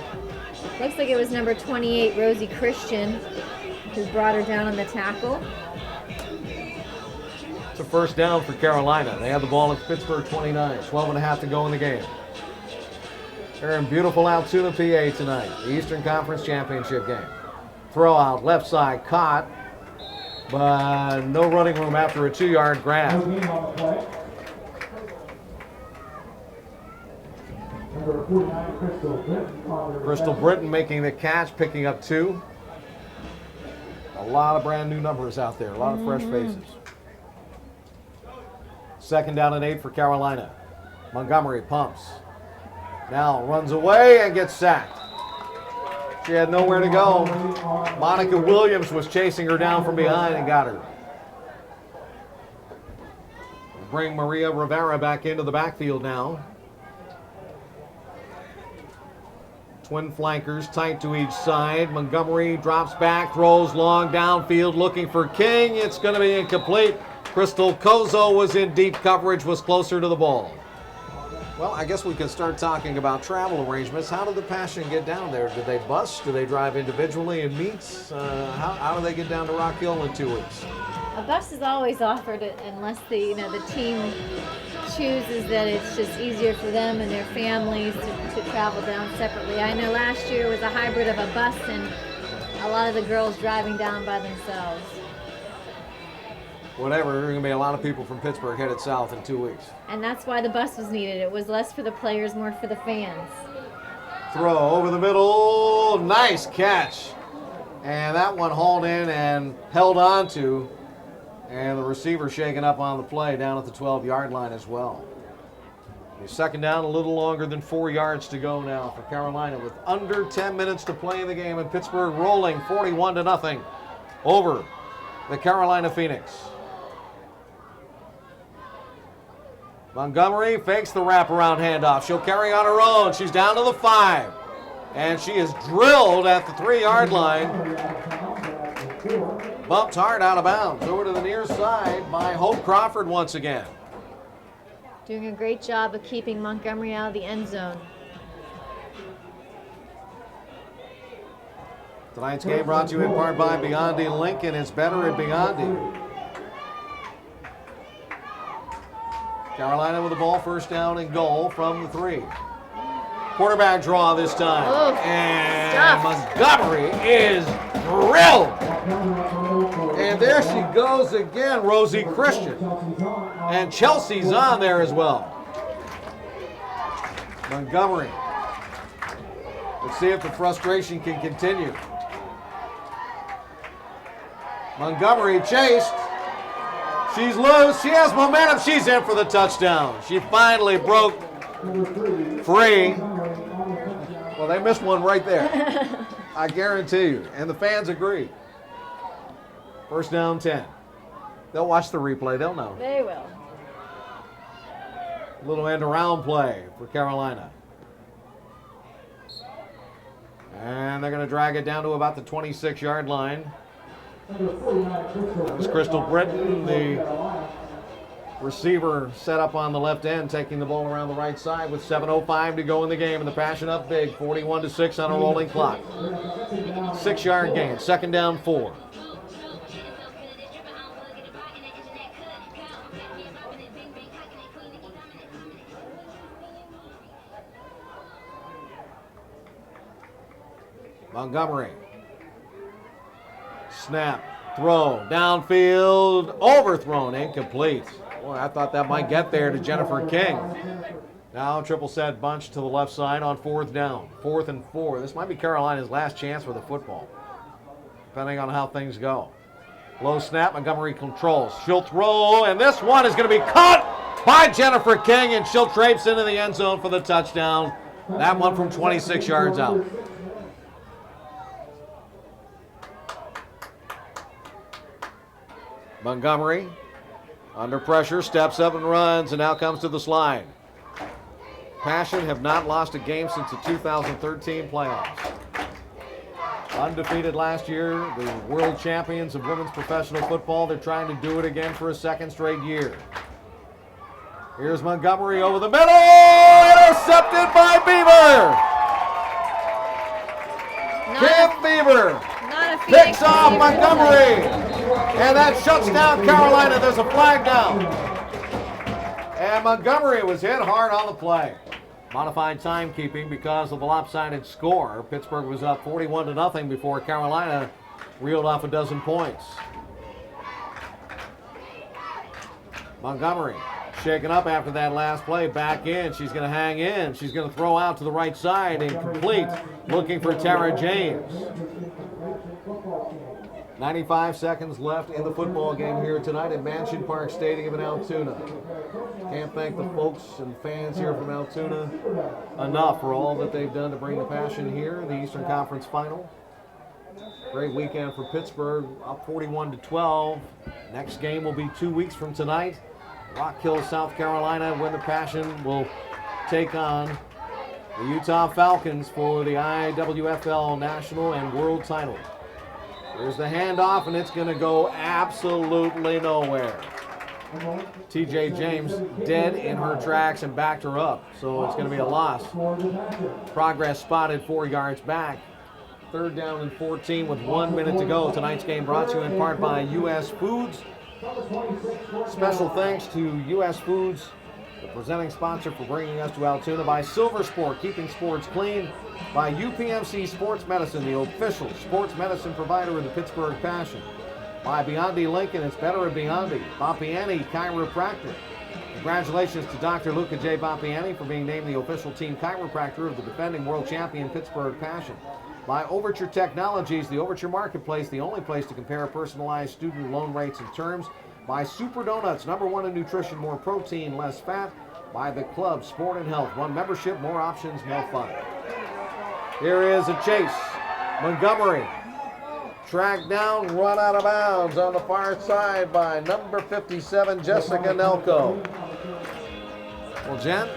S3: Looks like it was number 28, Rosie Christian, who brought her down on the tackle.
S2: It's a first down for Carolina. They have the ball at Pittsburgh 29, 12.5 to go in the game. They're in beautiful Altoona, PA tonight, the Eastern Conference Championship game. Throw out, left side, caught, but no running room after a 2-yard grab.
S8: Number 49, Crystal Britton.
S2: Crystal Britton making the catch, picking up 2. A lot of brand new numbers out there, a lot of fresh faces. Second down and 8 for Carolina. Montgomery pumps. Now runs away and gets sacked. She had nowhere to go. Monica Williams was chasing her down from behind and got her. Bring Maria Rivera back into the backfield now. Twin flankers tight to each side. Montgomery drops back, throws long downfield looking for King. It's going to be incomplete. Crystal Kozo was in deep coverage, was closer to the ball. Well, I guess we could start talking about travel arrangements. How did the Passion get down there? Did they bus? Do they drive individually in meets? How do they get down to Rock Hill in 2 weeks?
S3: A bus is always offered unless the team chooses that it's just easier for them and their families to travel down separately. I know last year was a hybrid of a bus and a lot of the girls driving down by themselves.
S2: Whatever, there are going to be a lot of people from Pittsburgh headed south in 2 weeks.
S3: And that's why the bus was needed. It was less for the players, more for the fans.
S2: Throw over the middle, nice catch. And that one hauled in and held on to. And the receiver shaken up on the play down at the 12-yard line as well. The second down, a little longer than 4 yards to go now for Carolina with under 10 minutes to play in the game. And Pittsburgh rolling 41-0 over the Carolina Phoenix. Montgomery fakes the wraparound handoff. She'll carry on her own. She's down to the 5. And she is drilled at the 3-yard line. Bumped hard out of bounds. Over to the near side by Hope Crawford once again.
S3: Doing a great job of keeping Montgomery out of the end zone.
S2: Tonight's game brought to you in part by Biondi Lincoln. It's better at Biondi. Carolina with the ball, first down and goal from the 3. Quarterback draw this time.
S3: Oh,
S2: and Montgomery is drilled. And there she goes again, Rosie Christian. And Chelsea's on there as well. Montgomery. Let's see if the frustration can continue. Montgomery chased. She's loose. She has momentum. She's in for the touchdown. She finally broke free. Well, they missed one right there. I guarantee you. And the fans agree. First down 10. They'll watch the replay. They'll know.
S3: They will.
S2: Little end around play for Carolina. And they're going to drag it down to about the 26-yard line. That was Crystal Britton, the receiver set up on the left end, taking the ball around the right side with 7:05 to go in the game, and the Passion up big, 41-6 on a rolling clock. 6-yard gain, second down 4. Montgomery. Snap, throw, downfield, overthrown, incomplete. Boy, I thought that might get there to Jennifer King. Now triple set bunch to the left side on 4th down. 4th and 4. This might be Carolina's last chance with the football, depending on how things go. Low snap, Montgomery controls. She'll throw, and this one is going to be caught by Jennifer King, and she'll traipse into the end zone for the touchdown. That one from 26 yards out. Montgomery, under pressure, steps up and runs, and now comes to the slide. Passion have not lost a game since the 2013 playoffs. Undefeated last year, the world champions of women's professional football. They're trying to do it again for a second straight year. Here's Montgomery over the middle, intercepted by Beaver. Kim Beaver picks off Montgomery, and that shuts down Carolina. There's a flag down. And Montgomery was hit hard on the play. Modified timekeeping because of the lopsided score. Pittsburgh was up 41-0 before Carolina reeled off a dozen points. Montgomery shaken up after that last play, back in. She's going to hang in. She's going to throw out to the right side, incomplete, looking for Tara James. 95 seconds left in the football game here tonight at Mansion Park Stadium in Altoona. Can't thank the folks and fans here from Altoona enough for all that they've done to bring the passion here in the Eastern Conference Final. Great weekend for Pittsburgh, up 41-12. Next game will be 2 weeks from tonight. Rock Hill, South Carolina, when the Passion will take on the Utah Falcons for the IWFL National and World title. There's the handoff, and it's going to go absolutely nowhere. TJ James dead in her tracks and backed her up, so it's going to be a loss. Progress spotted 4 yards back. 3rd down and 14 with 1 minute to go. Tonight's game brought to you in part by U.S. Foods. Special thanks to U.S. Foods, the presenting sponsor, for bringing us to Altoona. By Silver Sport, keeping sports clean. By UPMC Sports Medicine, the official sports medicine provider of the Pittsburgh Passion. By Biondi Lincoln, it's better at Biondi. Bappiani Chiropractic. Congratulations to Dr. Luca J. Bappiani for being named the official team chiropractor of the defending world champion Pittsburgh Passion. By Overture Technologies, the Overture Marketplace, the only place to compare personalized student loan rates and terms. By Super Donuts, #1 in nutrition, more protein, less fat. By the Club, Sport and Health, 1 membership, more options, more fun. Here is a chase. Montgomery tracked down, run out of bounds on the far side by number 57, Jessica Nelko. Well, Jen,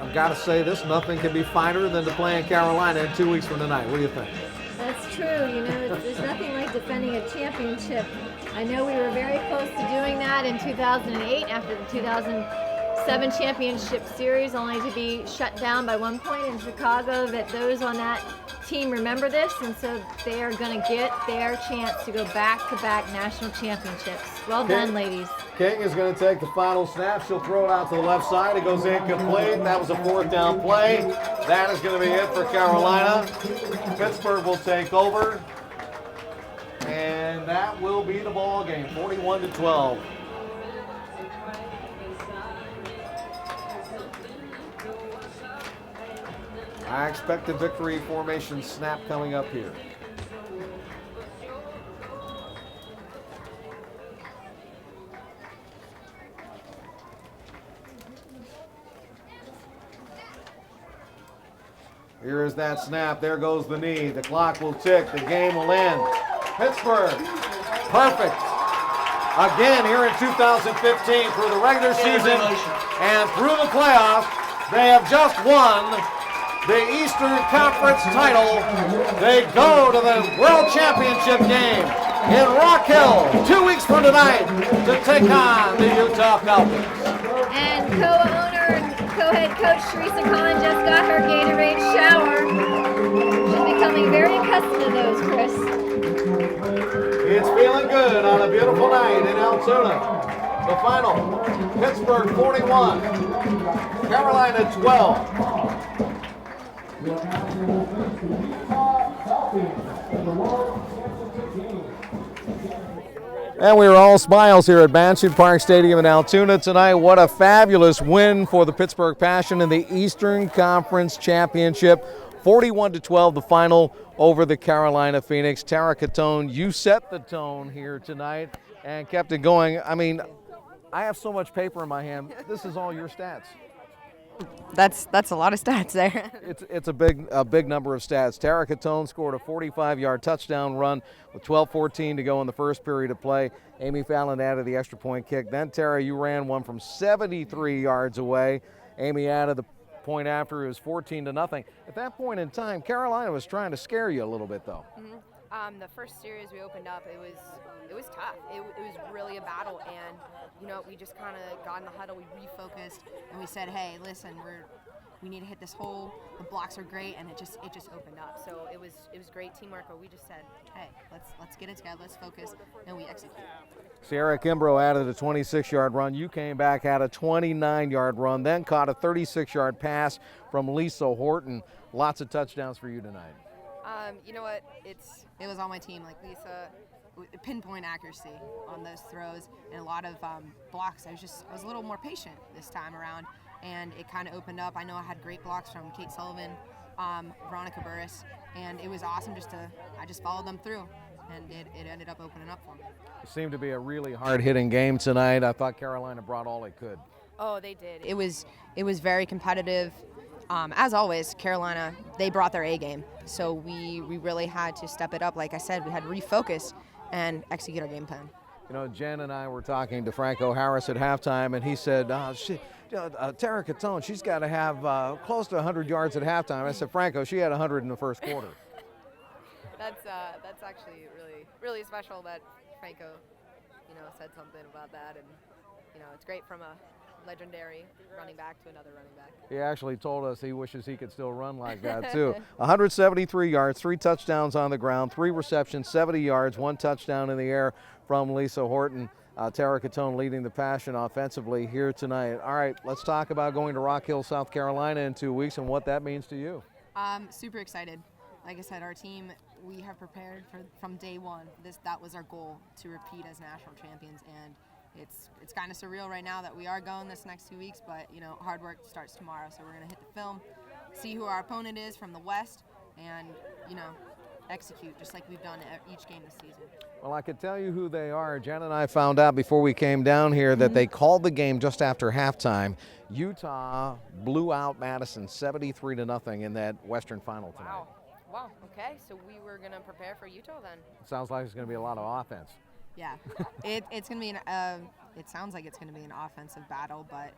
S2: I've got to say this, nothing can be finer than to play in Carolina in 2 weeks from tonight. What do you think?
S3: That's true. You know, there's nothing like defending a championship. I know we were very close to doing that in 2008 after the 2007 championship series, only to be shut down by 1 point in Chicago. That those on that team remember this, and so they are going to get their chance to go back-to-back national championships. Well done, ladies.
S2: King is going to take the final snap. She'll throw it out to the left side. It goes incomplete. That was a 4th down play. That is going to be it for Carolina. Pittsburgh will take over, and that will be the ball game, 41-12. I expect the victory formation snap coming up here. Here is that snap. There goes the knee. The clock will tick. The game will end. Pittsburgh, perfect. Again here in 2015 through the regular season and through the playoffs, they have just won the Eastern Conference title. They go to the World Championship game in Rock Hill 2 weeks from tonight to take on the Utah Falcons.
S3: And co-owner and co-head coach Teresa Kahn just got her Gatorade shower. She's becoming very accustomed to those, Chris.
S2: It's feeling good on a beautiful night in Altoona. The final, Pittsburgh 41, Carolina 12. And we are all smiles here at Mansion Park Stadium in Altoona tonight. What a fabulous win for the Pittsburgh Passion in the Eastern Conference Championship. 41-12, the final over the Carolina Phoenix. Tara Catone, you set the tone here tonight and kept it going. I mean, I have so much paper in my hand. This is all your stats.
S9: That's a lot of stats there.
S2: It's a big number of stats. Tara Catone scored a 45-yard touchdown run with 12:14 to go in the first period of play. Amy Fallon added the extra point kick. Then Tara, you ran one from 73 yards away. Amy added the point after. It was 14-0. At that point in time, Carolina was trying to scare you a little bit, though.
S9: The first series we opened up, it was tough. It was really a battle, and we just kind of got in the huddle. We refocused, and we said, "Hey, listen, we need to hit this hole. The blocks are great," and it just opened up. So it was great teamwork. But we just said, "Hey, let's get it together. Let's focus," and we executed.
S2: Sierra Kimbrough added a 26-yard run. You came back, had a 29-yard run, then caught a 36-yard pass from Lisa Horton. Lots of touchdowns for you tonight.
S9: You know what? It was on my team. Like Lisa, pinpoint accuracy on those throws and a lot of blocks. I was a little more patient this time around, and it kind of opened up. I know I had great blocks from Kate Sullivan, Veronica Burris, and it was awesome. I just followed them through, and it ended up opening up for me.
S2: It seemed to be a really hard-hitting game tonight. I thought Carolina brought all it could.
S9: Oh, they did. It was very competitive. As always, Carolina, they brought their A game. So we really had to step it up. Like I said, we had to refocus and execute our game plan.
S2: Jen and I were talking to Franco Harris at halftime, and he said, Tara Catone, she's got to have close to 100 yards at halftime. I said, Franco, she had 100 in the first quarter.
S9: That's actually really special that Franco, said something about that, and it's great from a legendary running back to another running back.
S2: He actually told us he wishes he could still run like that too. 173 yards, 3 touchdowns on the ground, 3 receptions, 70 yards, 1 touchdown in the air from Lisa Horton. Tara Catone leading the Passion offensively here tonight. All right, let's talk about going to Rock Hill, South Carolina in 2 weeks and what that means to you.
S9: Super excited. Like I said, our team, we have prepared from day one. That was our goal, to repeat as national champions, and it's kind of surreal right now that we are going this next 2 weeks, but hard work starts tomorrow. So we're going to hit the film, see who our opponent is from the West, and execute just like we've done each game this season.
S2: Well, I could tell you who they are. Jen and I found out before we came down here that they called the game just after halftime. Utah blew out Madison 73-0 in that Western final tonight.
S9: Wow. Okay, so we were going to prepare for Utah then.
S2: It sounds like it's going to be a lot of offense.
S9: Yeah, it's going to be it sounds like it's going to be an offensive battle, but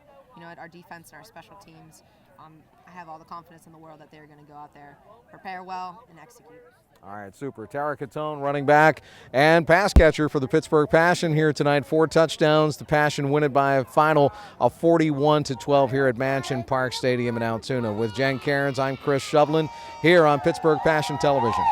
S9: our defense and our special teams, I have all the confidence in the world that they're going to go out there, prepare well, and execute.
S2: All right, super. Tara Catone, running back and pass catcher for the Pittsburgh Passion here tonight. 4 touchdowns. The Passion win it by a final of 41-12 here at Mansion Park Stadium in Altoona. With Jen Cairns, I'm Chris Shovlin here on Pittsburgh Passion Television.